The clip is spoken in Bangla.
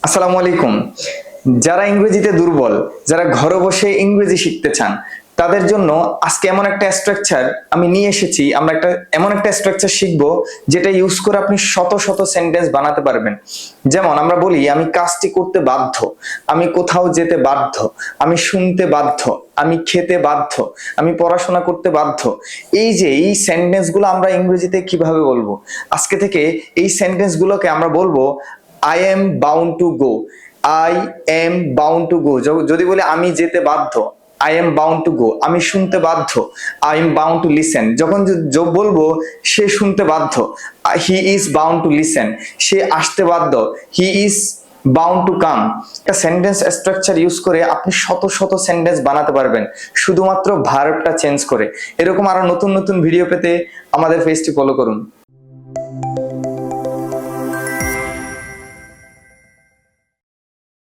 আসসালামু আলাইকুম। যারা ইংরেজিতে দুর্বল, যারা ঘরে বসে ইংরেজি শিখতে চান, তাদের জন্য আজকে এমন একটা স্ট্রাকচার আমি নিয়ে এসেছি। আমরা এমন একটা স্ট্রাকচার শিখবো যেটা ইউজ করে আপনি শত শত সেন্টেন্স বানাতে পারবেন। যেমন আমরা বলি, আমি কাজটি করতে বাধ্য, আমি কোথাও যেতে বাধ্য, আমি শুনতে বাধ্য, আমি খেতে বাধ্য, আমি পড়াশোনা করতে বাধ্য। এই যে এই সেন্টেন্স গুলো আমরা ইংরেজিতে কিভাবে বলবো? আজকে থেকে এই সেন্টেন্স গুলোকে আমরা বলবো I am bound to go. I am bound to go. যদি বলে আমি যেতে বাধ্য, I am bound to go. আমি শুনতে বাধ্য, I am bound to listen. যখন বলবো সে শুনতে বাধ্য, he is bound to listen. সে আসতে বাধ্য, he is bound to come. একটা সেন্টেন্স স্ট্রাকচার ইউজ করে আপনি শত শত সেন্টেন্স বানাতে পারবেন শুধুমাত্র ভার্বটা চেঞ্জ করে। এরকম আরো নতুন নতুন ভিডিও পেতে আমাদের পেজটি ফলো করুন।